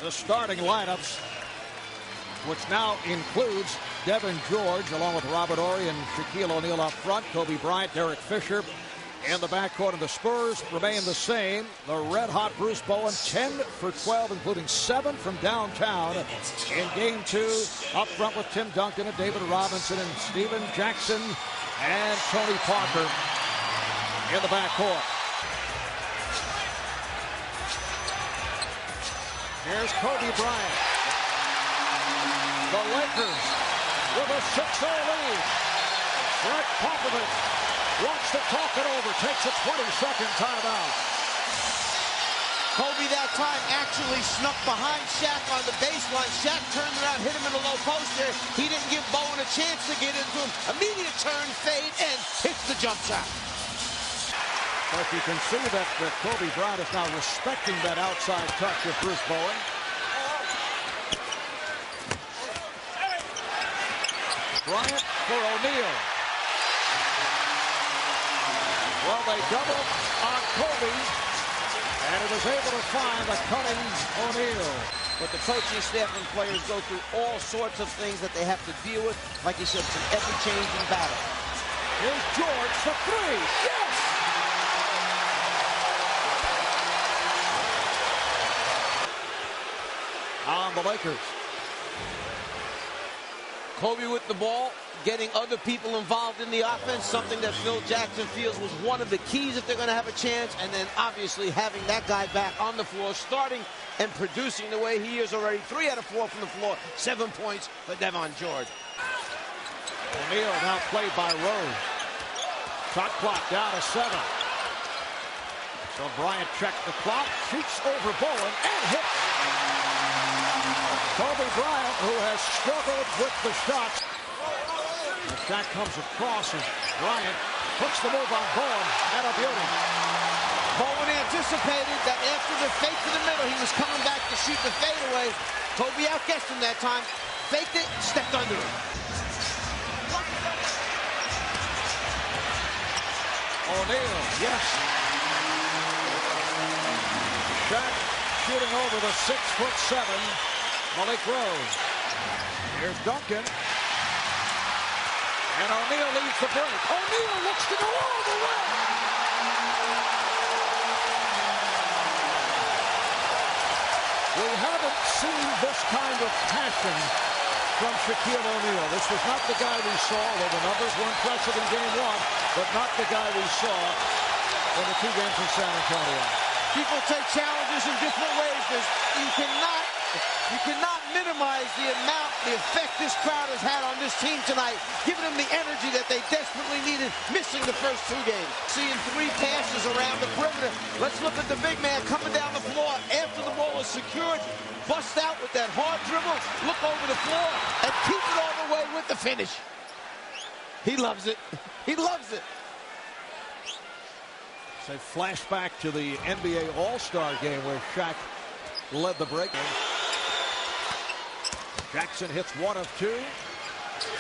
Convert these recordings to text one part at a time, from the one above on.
the starting lineups, which now includes Devin George, along with Robert Horry and Shaquille O'Neal up front, Kobe Bryant, Derek Fisher. In the backcourt of the Spurs remain the same. The red-hot Bruce Bowen, 10 for 12, including 7 from downtown in Game 2. Up front with Tim Duncan and David Robinson and Steven Jackson and Tony Parker in the backcourt. Here's Kobe Bryant. The Lakers with a 6-0 lead. Greg Popovich wants to talk it over, takes a 20-second timeout. Kobe that time actually snuck behind Shaq on the baseline. Shaq turned around, hit him in the low post there. He didn't give Bowen a chance to get into him. Immediate turn, fade, and hits the jump shot. But you can see that Kobe Bryant is now respecting that outside touch of Bruce Bowen. Bryant for O'Neal. Well, they doubled on Kobe, and it was able to find the cutting O'Neal. But the coaching staff and players go through all sorts of things that they have to deal with. Like you said, it's an ever-changing battle. Here's George for 3. Yes! On the Lakers. Kobe with the ball, getting other people involved in the offense, something that Phil Jackson feels was one of the keys if they're going to have a chance, and then obviously having that guy back on the floor, starting and producing the way he is already. 3 out of 4 from the floor, 7 points for Devon George. O'Neal now played by Rose. Shot clock down to 7. So Bryant checks the clock, shoots over Bowen, and hits. Kobe Bryant, who has struggled with the shots. The shot comes across as Bryant puts the move on Bowen, and a beauty. Bowen anticipated that after the fake to the middle, he was coming back to shoot the fadeaway. Kobe outguessed him that time, faked it, stepped under it. O'Neal, yes. Shaq shooting over the 6'7" Malik Rose. Here's Duncan. And O'Neal leads the break. O'Neal looks to go all the way. We haven't seen this kind of passion from Shaquille O'Neal. This was not the guy we saw, though the numbers were impressive in Game 1, but not the guy we saw in the 2 games in San Antonio. People take challenges in different ways. You cannot minimize the amount, the effect this crowd has had on this team tonight, giving them the energy that they desperately needed, missing the first 2 games. Seeing 3 passes around the perimeter. Let's look at the big man coming down the floor after the ball is secured. Bust out with that hard dribble, look over the floor, and keep it all the way with the finish. He loves it. He loves it. It's a flashback to the NBA All-Star game where Shaq led the break. Jackson hits 1 of 2.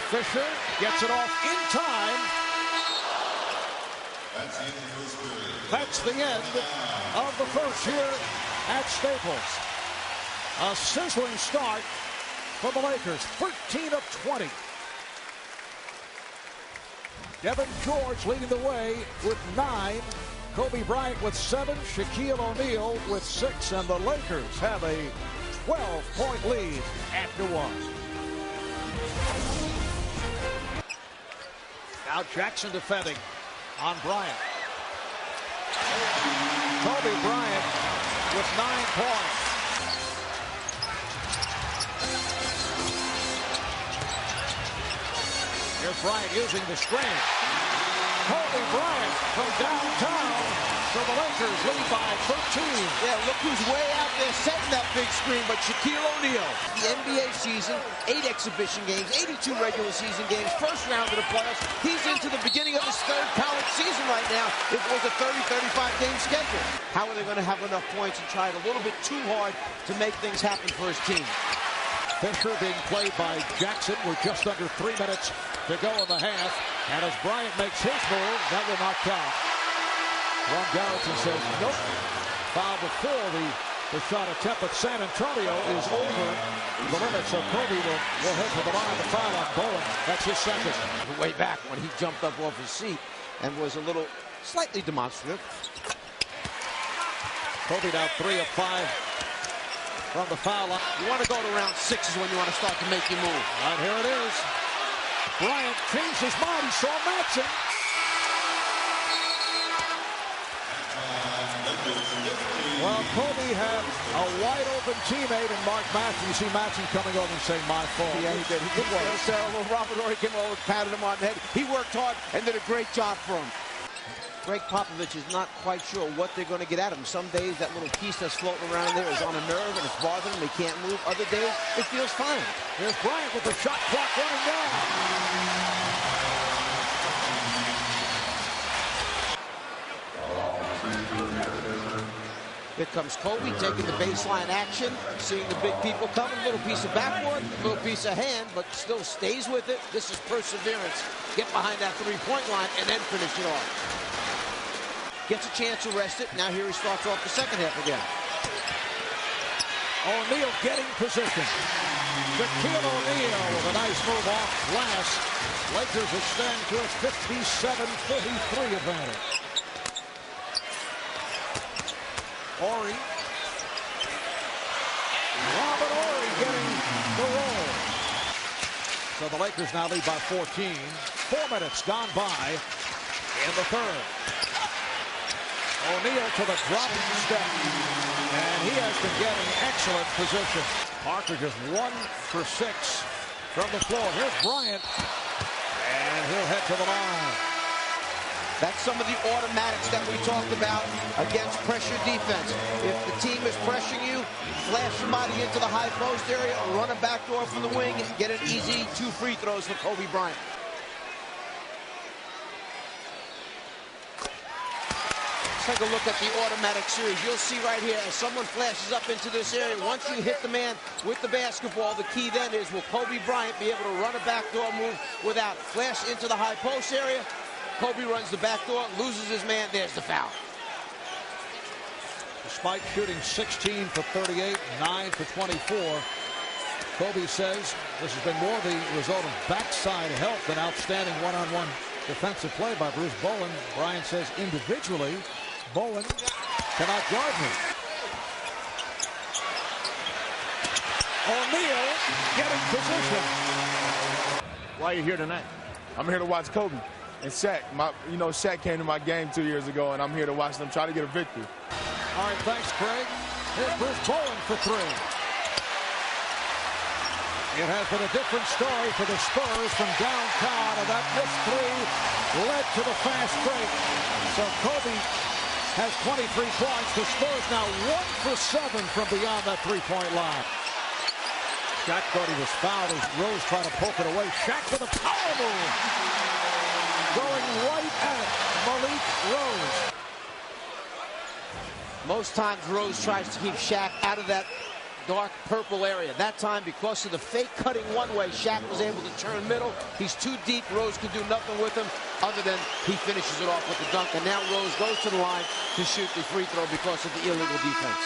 Fisher gets it off in time. That's the end of the first here at Staples. A sizzling start for the Lakers, 13 of 20. Devin George leading the way with 9. Kobe Bryant with 7. Shaquille O'Neal with 6. And the Lakers have a 12-point lead after 1. Now Jackson defending on Bryant. Kobe Bryant with 9 points. Here's Bryant using the screen. Kobe Bryant from downtown. So the Lakers lead by 13. Yeah, look who's way out there setting that big screen, but Shaquille O'Neal. The NBA season, 8 exhibition games, 82 regular season games, first round of the playoffs. He's into the beginning of his 3rd college season right now. It was a 30-35 game schedule. How are they going to have enough points and try it a little bit too hard to make things happen for his team? Fisher being played by Jackson with just under 3 minutes to go in the half. And as Bryant makes his move, that will not count. Ron Gallatin says, nope. Foul before the The shot attempt at San Antonio is over the limit, so Kobe will head to the line to foul on Bowen. That's his second. Way back when he jumped up off his seat and was a little slightly demonstrative. Kobe now 3 of 5 from the foul line. You want to go to round 6 is when you want to start to make your move. And here it is. Bryant changed his mind. He saw Matson. Well, Kobe had a wide-open teammate in Mark Matson. You see Matson coming over and saying, my fault. Yeah, he did. He did well. Terrible. Robert Horry came over, patted him on the head. He worked hard and did a great job for him. Greg Popovich is not quite sure what they're going to get at him. Some days that little piece that's floating around there is on a nerve and it's bothering them. They can't move. Other days, it feels fine. Here's Bryant with the shot clock running down. Here comes Kobe taking the baseline action, seeing the big people coming. Little piece of backboard, little piece of hand, but still stays with it. This is perseverance. Get behind that three-point line and then finish it off. Gets a chance to rest it. Now here he starts off the second half again. O'Neal getting position. Shaquille O'Neal with a nice move off glass. Lakers extend to a 57-43 advantage. Horry. Robert Horry getting the roll. So the Lakers now lead by 14. 4 minutes gone by in the third. O'Neal to the dropping step. And he has been getting excellent position. Parker just 1 for 6 from the floor. Here's Bryant. And he'll head to the line. That's some of the automatics that we talked about against pressure defense. If the team is pressuring you, flash somebody into the high post area, run a backdoor from the wing, and get an easy 2 free throws for Kobe Bryant. Let's take a look at the automatic series. You'll see right here, as someone flashes up into this area, once you hit the man with the basketball, the key then is, will Kobe Bryant be able to run a backdoor move without flash into the high post area? Kobe runs the back door, loses his man, there's the foul. Despite shooting 16 for 38, 9 for 24, Kobe says this has been more the result of backside help than outstanding one-on-one defensive play by Bruce Bowen. Bryant says individually, Bowen cannot guard me. O'Neal getting position. Why are you here tonight? I'm here to watch Kobe. And Shaq, Shaq came to my game 2 years ago, and I'm here to watch them try to get a victory. All right, thanks, Craig. Here's Bruce Bowen for 3. It has been a different story for the Spurs from downtown, and that missed 3 led to the fast break. So Kobe has 23 points. The Spurs now 1 for 7 from beyond that three-point line. Shaq thought he was fouled as Rose tried to poke it away. Shaq with a power move. Going right at Malik Rose. Most times Rose tries to keep Shaq out of that dark purple area. That time, because of the fake cutting one way, Shaq was able to turn middle. He's too deep. Rose can do nothing with him other than he finishes it off with the dunk. And now Rose goes to the line to shoot the free throw because of the illegal defense.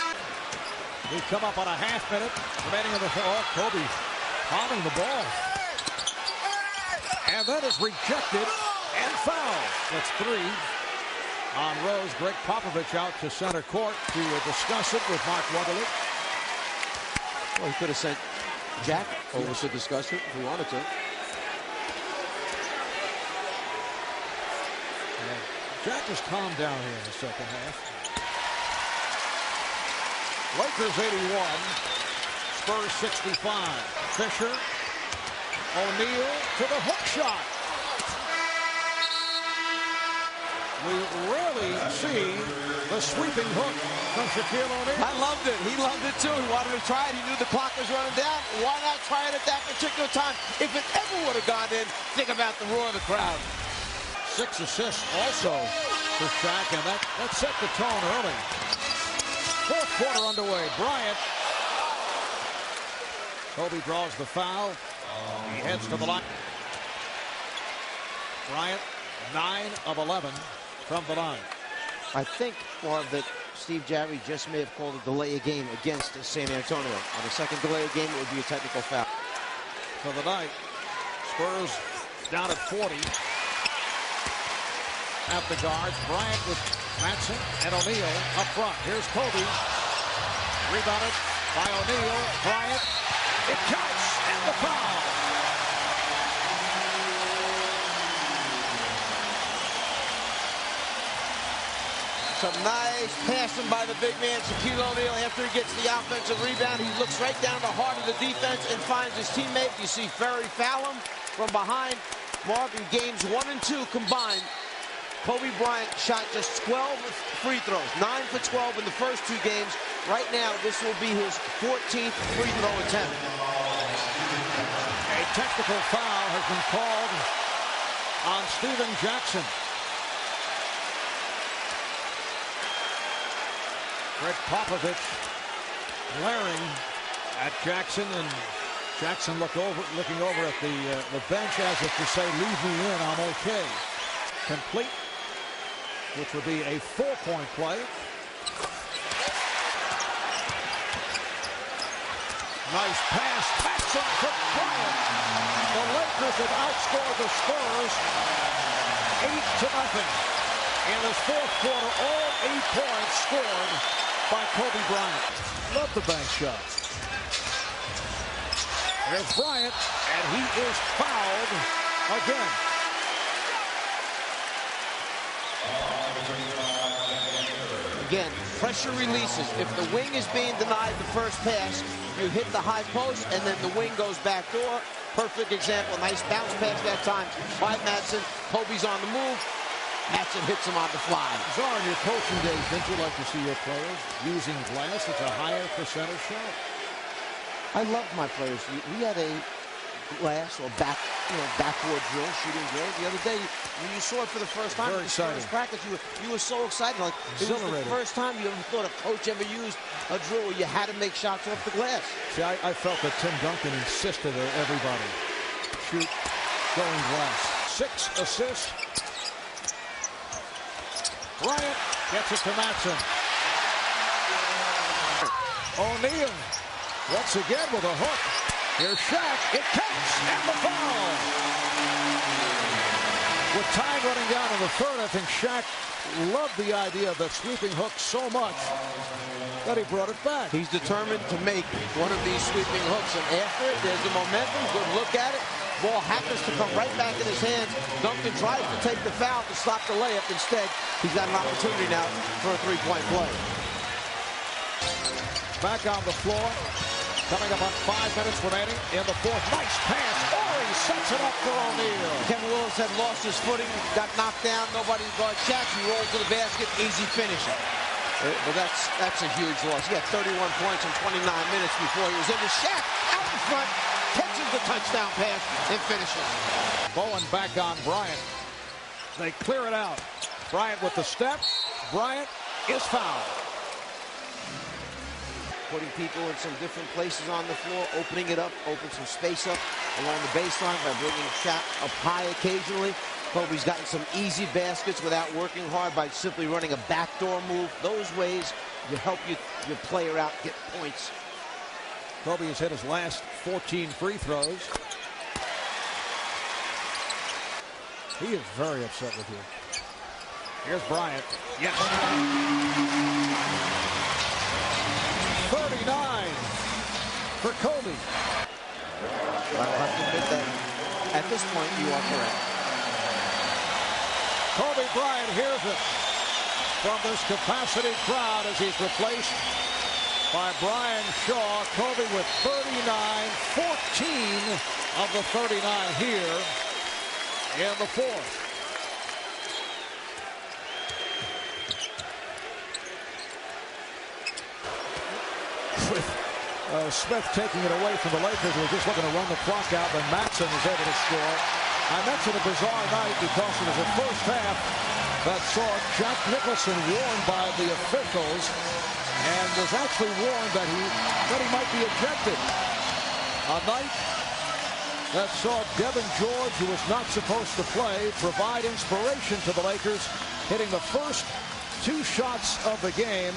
We come up on a half minute remaining in the fourth. Kobe palming the ball. And that is rejected and fouled. That's 3 on Rose. Greg Popovich out to center court to discuss it with Mark Wonderlich. Well, he could have sent Jack over to discuss it if he wanted to. Yeah. Jack has calmed down here in the second half. Lakers 81, Spurs 65. Fisher, O'Neal to the hook shot. We rarely see the sweeping hook from Shaquille O'Neal. I loved it. He loved it too. He wanted to try it. He knew the clock was running down. Why not try it at that particular time? If it ever would have gone in, think about the roar of the crowd. 6 assists also for Shaq, and that set the tone early. Fourth quarter underway. Bryant. Kobe draws the foul. He heads to the line. Bryant, 9 of 11 from the line. I think, Marv, that Steve Jarry just may have called a delay of game against San Antonio. On the second delay of game, it would be a technical foul. For the night, Spurs down at 40. At the guards, Bryant with Matson and O'Neal up front. Here's Kobe. Rebounded by O'Neal. Bryant. It counts, and the foul. Some nice passing by the big man, Shaquille O'Neal. After he gets the offensive rebound, he looks right down the heart of the defense and finds his teammate. You see Ferry foul him from behind. Mark, in games 1 and 2 combined, Kobe Bryant shot just 12 free throws, 9 for 12 in the first 2 games. Right now, this will be his 14th free throw attempt. A technical foul has been called on Stephen Jackson. Greg Popovich glaring at Jackson, and Jackson looking over at the bench as if to say, "Leave me in, I'm okay." Complete, which would be a 4-point play. Nice pass. Matson for Bryant. The Lakers have outscored the Spurs 8-0. In this fourth quarter, all 8 points scored by Kobe Bryant. Love the bank shot. There's Bryant, and he is fouled again. Again, pressure releases. If the wing is being denied the first pass, you hit the high post, and then the wing goes back door. Perfect example. Nice bounce pass that time by Matson. Kobe's on the move. Matson hits him on the fly. Czar, in your coaching days, didn't you like to see your players using glass? It's a higher percentage shot. I loved my players. We had a glass or backboard drill, shooting drill. The other day, when you saw it for the first time at the Spurs practice, you were so excited. Like, it was the first time you ever thought a coach ever used a drill where you had to make shots off the glass. See, I felt that Tim Duncan insisted that everybody shoot going glass. 6 assists. Bryant gets it to Matson. O'Neal once again with a hook. Here's Shaq. It counts, and the foul. With time running down in the third, I think Shaq loved the idea of that sweeping hook so much that he brought it back. He's determined to make one of these sweeping hooks, and after it, there's the momentum. Good look at it. Ball happens to come right back in his hands. Duncan tries to take the foul to stop the layup. Instead, he's got an opportunity now for a 3-point play. Back on the floor. Coming up on 5 minutes remaining in the fourth. Nice pass. Ori sets it up for O'Neal. Kevin Willis had lost his footing, got knocked down. Nobody guard Shaq. He rolled to the basket. Easy finishing. But that's a huge loss. He had 31 points in 29 minutes before he was in. The Shaq out in front, catches the touchdown pass and finishes. Bowen back on Bryant. They clear it out. Bryant with the step. Bryant is fouled. Putting people in some different places on the floor, opening it up, open some space up along the baseline by bringing Shaq up high occasionally. Kobe's gotten some easy baskets without working hard by simply running a backdoor move. Those ways you help your player out get points. Kobe has hit his last 14 free throws. He is very upset with you. Here's Bryant. Yes. 39 for Kobe. I'll have to admit that at this point you are correct. Kobe Bryant hears it from this capacity crowd as he's replaced by Brian Shaw. Kobe with 39, 14 of the 39 here in the fourth. With Smith taking it away from the Lakers, who were just looking to run the clock out, but Matson was able to score. I mentioned a bizarre night because it was the first half that saw Jack Nicholson warned by the officials and was actually warned that he might be ejected. A night that saw Devin George, who was not supposed to play, provide inspiration to the Lakers, hitting the first 2 shots of the game.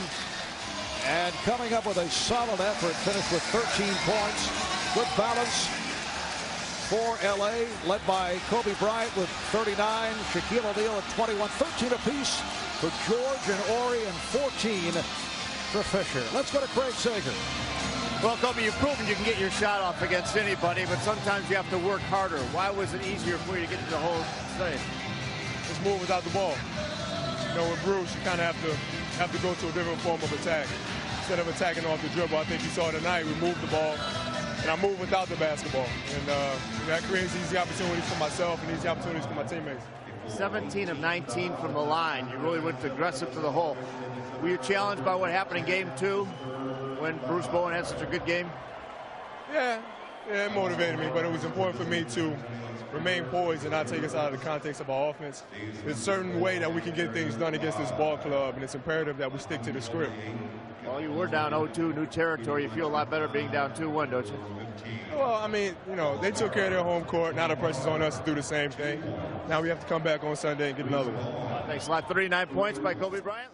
And coming up with a solid effort, finished with 13 points. Good balance for L.A., led by Kobe Bryant with 39, Shaquille O'Neal at 21, 13 apiece for George and Ori, and 14 for Fisher. Let's go to Craig Sager. Well, Kobe, you've proven you can get your shot off against anybody, but sometimes you have to work harder. Why was it easier for you to get to the hole today? Just move without the ball. You know, with Bruce, you kind of have to go to a different form of attack. Instead of attacking off the dribble, I think you saw tonight, we moved the ball, and I moved without the basketball. And that creates easy opportunities for myself and easy opportunities for my teammates. 17 of 19 from the line. You really went aggressive to the hole. Were you challenged by what happened in Game 2 when Bruce Bowen had such a good game? Yeah, it motivated me, but it was important for me to remain poised and not take us out of the context of our offense. There's a certain way that we can get things done against this ball club, and it's imperative that we stick to the script. Well, you were down 0-2, new territory. You feel a lot better being down 2-1, don't you? Well, I mean, you know, they took care of their home court. Now the pressure's on us to do the same thing. Now we have to come back on Sunday and get another one. Thanks a lot. 39 points by Kobe Bryant.